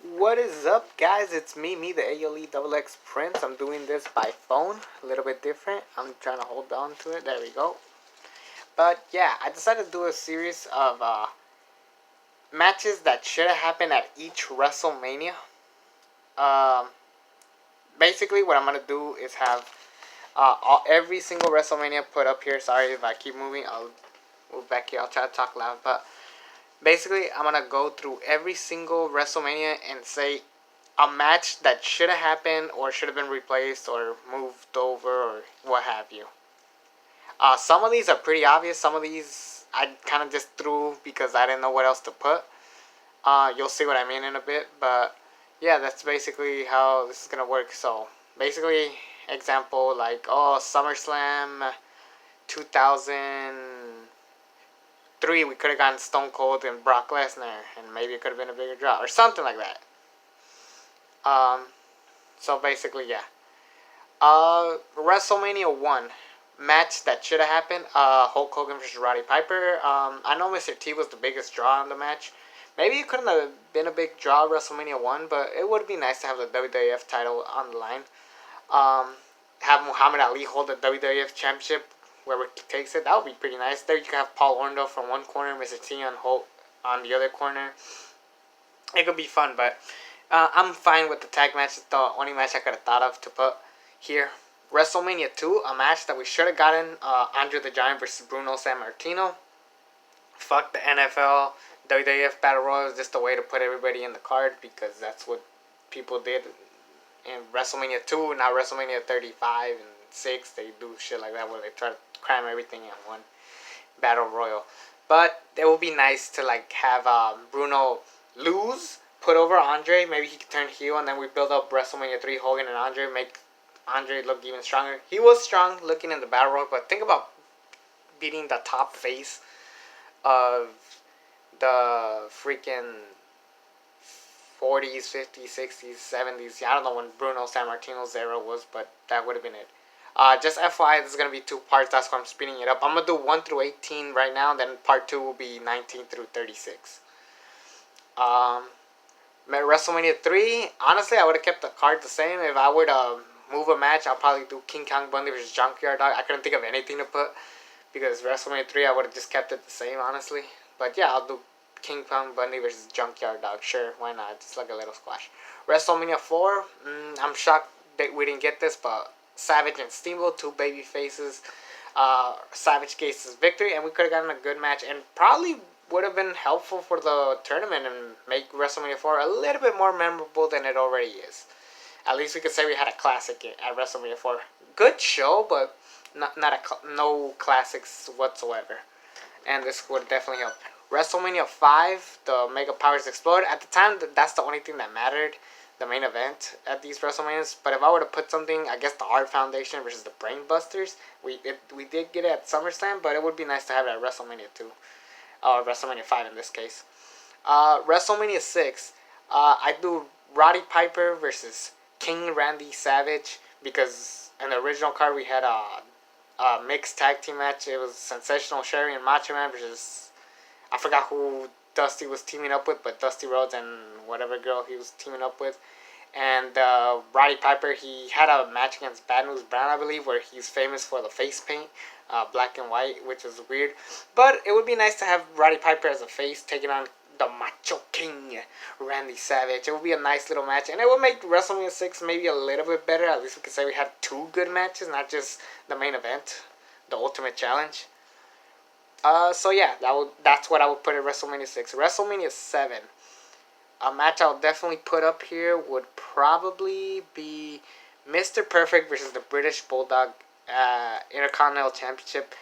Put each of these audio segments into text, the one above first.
What is up, guys? It's me, the ALE Prince. I'm doing this by phone, a little bit different. I'm trying to hold on to it. There we go. But yeah, I decided to do a series of matches that should have happened at each WrestleMania. Um, Basically, what I'm gonna do is have every single WrestleMania put up here. Sorry if I keep moving. I'll move back here. I'll try to talk loud, but basically, I'm gonna go through every single WrestleMania and say a match that should have happened or should have been replaced or moved over or what have you. Some of these are pretty obvious. Some of these I kind of just threw because I didn't know what else to put. You'll see what I mean in a bit, but yeah, that's basically how this is gonna work. So basically, example like SummerSlam 2003, we could have gotten Stone Cold and Brock Lesnar, and maybe it could have been a bigger draw or something like that. Um, so basically, yeah. WrestleMania 1 match that should have happened. Hulk Hogan versus Roddy Piper. I know Mr. T was the biggest draw in the match. Maybe it couldn't have been a big draw WrestleMania 1, but it would be nice to have the WWF title on the line. Have Muhammad Ali hold the WWF Championship wherever he takes it. That would be pretty nice. There you can have Paul Orndorff from one corner, Mr. T on Hulk on the other corner. It could be fun, but I'm fine with the tag match. It's the only match I could have thought of to put here. WrestleMania 2, a match that we should have gotten, Andre the Giant versus Bruno Sammartino. Fuck the NFL, WWF Battle Royal is just a way to put everybody in the card because that's what people did in WrestleMania 2, now WrestleMania 35 and 6. They do shit like that where they try to cram everything in one Battle Royal. But it would be nice to like have Bruno lose, put over Andre. Maybe he could turn heel, and then we build up WrestleMania 3, Hogan and Andre, make Andre look even stronger. He was strong looking in the Battle Royal, but think about beating the top face of the freaking 40s, 50s, 60s, 70s. I don't know when Bruno Sammartino's era was, but that would have been it. Just FYI, this is going to be 2 parts. That's why I'm speeding it up. I'm going to do 1 through 18 right now. Then part 2 will be 19 through 36. WrestleMania 3, honestly, I would have kept the card the same. If I were to move a match, I'll probably do King Kong Bundy versus Junkyard. I couldn't think of anything to put because WrestleMania 3, I would have just kept it the same, honestly. But yeah, I'll do King Kong Bundy versus Junkyard Dog. Sure, why not? Just like a little squash. WrestleMania 4, I'm shocked that we didn't get this, but Savage and Steamboat, 2 baby faces. Savage gets his victory, and we could have gotten a good match, and probably would have been helpful for the tournament and make WrestleMania 4 a little bit more memorable than it already is. At least we could say we had a classic at WrestleMania 4. Good show, but no classics whatsoever. And this would definitely help. WrestleMania 5, the Mega Powers Explode. At the time, that's the only thing that mattered, the main event at these WrestleManias. But if I were to put something, I guess the Hart Foundation versus the Brain Busters. We did get it at SummerSlam, but it would be nice to have it at WrestleMania 2. Or WrestleMania 5 in this case. WrestleMania 6, I do Roddy Piper versus King Randy Savage, because in the original card we had a mixed tag team match. It was Sensational Sherry and Macho Man versus, I forgot who Dusty was teaming up with, but Dusty Rhodes and whatever girl he was teaming up with. And Roddy Piper, he had a match against Bad News Brown, I believe, where he's famous for the face paint, black and white, which is weird. But it would be nice to have Roddy Piper as a face taking on the Macho King, Randy Savage. It would be a nice little match, and it would make WrestleMania 6 maybe a little bit better. At least we could say we had 2 good matches, not just the main event, the Ultimate Challenge. So yeah, that's what I would put at WrestleMania 6. WrestleMania 7, a match I'll definitely put up here would probably be Mr. Perfect versus the British Bulldog, Intercontinental Championship.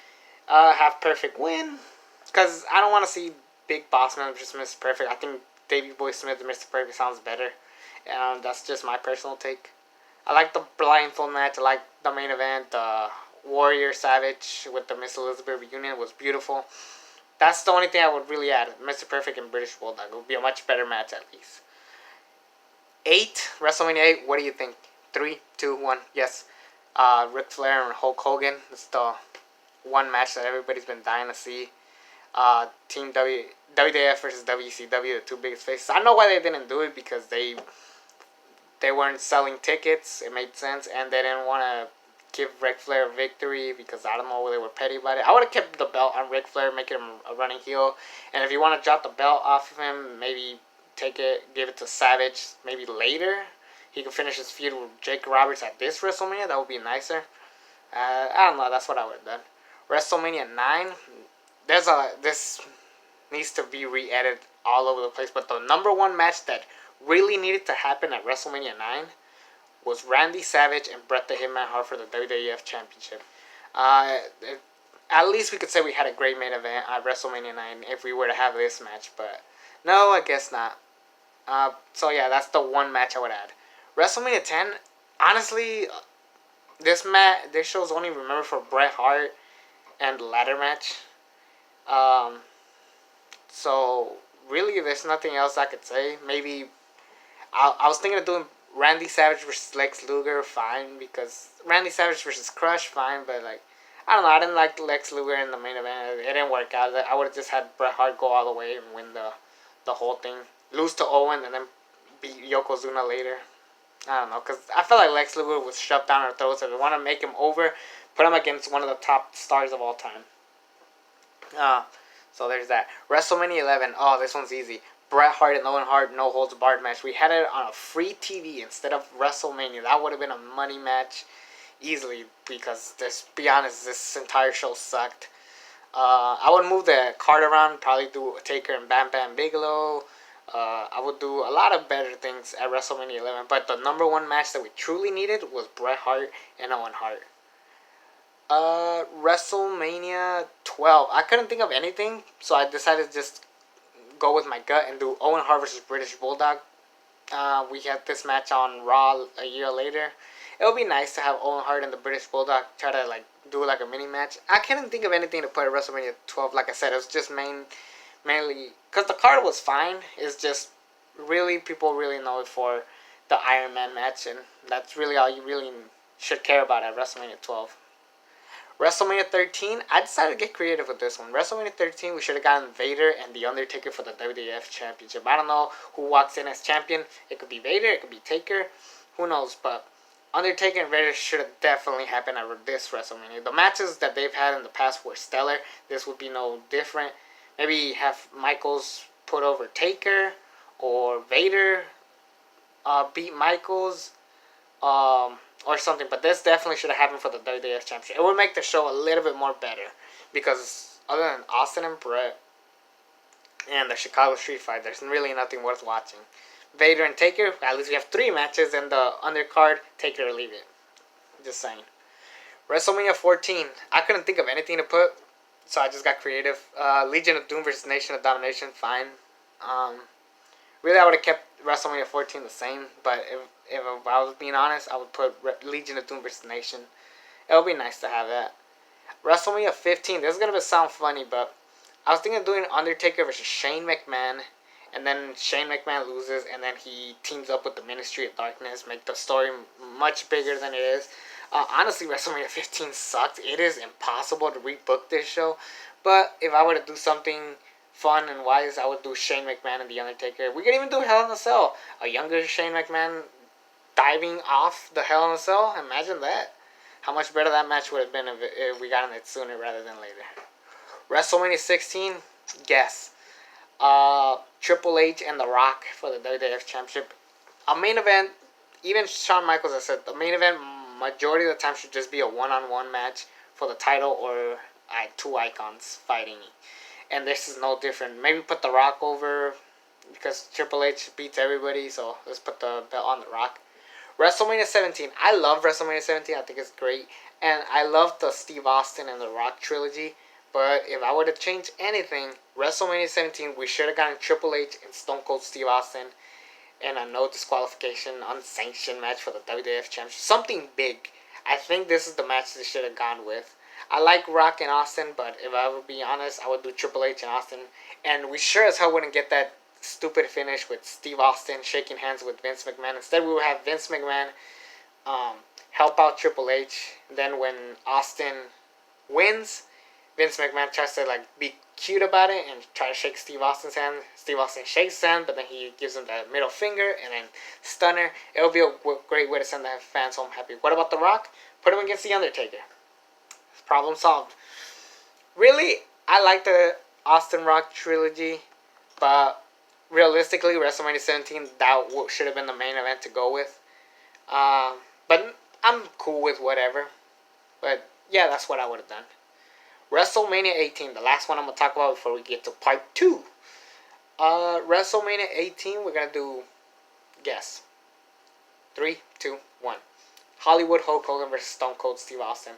Have Perfect win, because I don't want to see Big Boss Man versus Mr. Perfect. I think Davey Boy Smith and Mr. Perfect sounds better. That's just my personal take. I like the blindfold match. I like the main event. Warrior Savage with the Miss Elizabeth reunion was beautiful. That's the only thing I would really add. Mr. Perfect and British Bulldog. It would be a much better match at least. 8, WrestleMania 8, what do you think? 3, 2, 1, yes. Ric Flair and Hulk Hogan. It's the one match that everybody's been dying to see. Team WWF versus WCW, the two biggest faces. I know why they didn't do it, because they weren't selling tickets. It made sense, and they didn't want to give Ric Flair a victory, because I don't know, they were petty about it. I would have kept the belt on Ric Flair, making him a running heel, and if you want to drop the belt off of him, maybe take it, give it to Savage, maybe later. He could finish his feud with Jake Roberts at this WrestleMania. That would be nicer. I don't know. That's what I would have done. WrestleMania 9. This needs to be re-edited all over the place. But the number one match that really needed to happen at WrestleMania 9 was Randy Savage and Bret the Hitman Hart for the WWF Championship. At least we could say we had a great main event at WrestleMania 9 if we were to have this match. But no, I guess not. So yeah, that's the one match I would add. WrestleMania 10, honestly, this show's only remembered for Bret Hart and the ladder match. So really, there's nothing else I could say. Maybe I was thinking of doing Randy Savage versus Lex Luger, fine, because Randy Savage versus Crush, fine, but like, I don't know, I didn't like Lex Luger in the main event. It didn't work out. I would have just had Bret Hart go all the way and win the whole thing, lose to Owen, and then beat Yokozuna later. I don't know, because I felt like Lex Luger was shoved down our throats. If they want to make him over, put him against one of the top stars of all time. So there's that. WrestleMania 11. Oh, this one's easy. Bret Hart and Owen Hart, no holds barred match. We had it on a free TV instead of WrestleMania. That would have been a money match easily, because be honest, this entire show sucked. I would move the card around, probably do Taker and Bam Bam Bigelow. I would do a lot of better things at WrestleMania 11, but the number one match that we truly needed was Bret Hart and Owen Hart. WrestleMania 12. I couldn't think of anything, so I decided to just go with my gut and do Owen Hart versus British Bulldog. We had this match on Raw a year later. It would be nice to have Owen Hart and the British Bulldog try to do a mini match. I couldn't think of anything to put at WrestleMania 12. Like I said, it was just mainly because the card was fine. It's just really, people really know it for the Iron Man match, and that's really all you really should care about at WrestleMania 12. WrestleMania 13, I decided to get creative with this one. WrestleMania 13, we should have gotten Vader and The Undertaker for the WWF Championship. I don't know who walks in as champion. It could be Vader, it could be Taker, who knows, but Undertaker and Vader should have definitely happened at this WrestleMania. The matches that they've had in the past were stellar. This would be no different. Maybe have Michaels put over Taker, or Vader beat Michaels, or something. But this definitely should have happened for the WWF Championship. It would make the show a little bit more better, because other than Austin and Bret and the Chicago Street Fight, there's really nothing worth watching. Vader and Taker, at least we have 3 matches, and the undercard, Taker or leave it. Just saying. WrestleMania 14, I couldn't think of anything to put, so I just got creative. Legion of Doom versus Nation of Domination, fine. Really, I would have kept WrestleMania 14 the same, but if I was being honest, I would put Legion of Doom versus Nation. It would be nice to have that. WrestleMania 15, this is going to sound funny, but I was thinking of doing Undertaker versus Shane McMahon, and then Shane McMahon loses, and then he teams up with the Ministry of Darkness, make the story much bigger than it is. Honestly, WrestleMania 15 sucked. It is impossible to rebook this show, but if I were to do something fun and wise, I would do Shane McMahon and The Undertaker. We could even do Hell in a Cell. A younger Shane McMahon diving off the Hell in a Cell. Imagine that. How much better that match would have been if we got it sooner rather than later. WrestleMania 16, guess. Triple H and The Rock for the WWF Championship. A main event, even Shawn Michaels has said, the main event majority of the time should just be a one-on-one match for the title, or 2 icons fighting. And this is no different. Maybe put The Rock over, because Triple H beats everybody, so let's put the belt on The Rock. WrestleMania 17. I love WrestleMania 17. I think it's great. And I love the Steve Austin and The Rock trilogy. But if I were to change anything, WrestleMania 17, we should have gotten Triple H and Stone Cold Steve Austin in a no disqualification, unsanctioned match for the WWF Championship. Something big. I think this is the match they should have gone with. I like Rock and Austin, but if I would be honest, I would do Triple H and Austin. And we sure as hell wouldn't get that stupid finish with Steve Austin shaking hands with Vince McMahon. Instead, we would have Vince McMahon help out Triple H. Then when Austin wins, Vince McMahon tries to be cute about it and try to shake Steve Austin's hand. Steve Austin shakes his hand, but then he gives him the middle finger and then stunner. It'll be a great way to send the fans home happy. What about The Rock? Put him against The Undertaker. Problem solved. Really, I like the Austin Rock trilogy, but realistically, WrestleMania 17, that should have been the main event to go with. But I'm cool with whatever. But yeah, that's what I would have done. WrestleMania 18, the last one I'm going to talk about before we get to part 2. WrestleMania 18, we're going to do, guess. 3, 2, 1. Hollywood Hulk Hogan versus Stone Cold Steve Austin.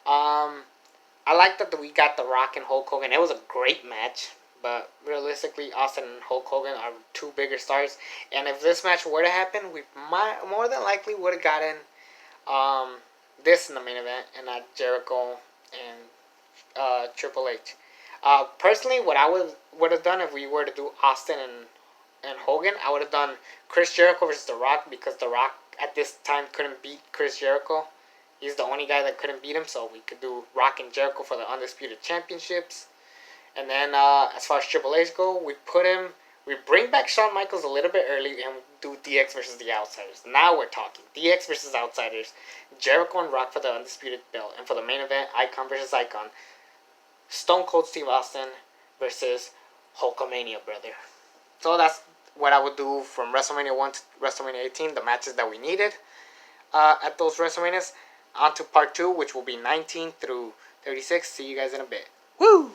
I like that we got The Rock and Hulk Hogan. It was a great match. But realistically, Austin and Hulk Hogan are two bigger stars. And if this match were to happen, we more than likely would have gotten this in the main event. And not Jericho and Triple H. Personally, what I would have done if we were to do Austin and Hogan, I would have done Chris Jericho versus The Rock. Because The Rock at this time couldn't beat Chris Jericho. He's the only guy that couldn't beat him, so we could do Rock and Jericho for the Undisputed Championships. And then, as far as Triple H go, we bring back Shawn Michaels a little bit early and do DX versus the Outsiders. Now we're talking. DX versus Outsiders. Jericho and Rock for the Undisputed Belt. And for the main event, Icon versus Icon. Stone Cold Steve Austin versus Hulkamania, brother. So that's what I would do from WrestleMania 1 to WrestleMania 18, the matches that we needed at those WrestleManias. On to part 2, which will be 19 through 36. See you guys in a bit. Woo!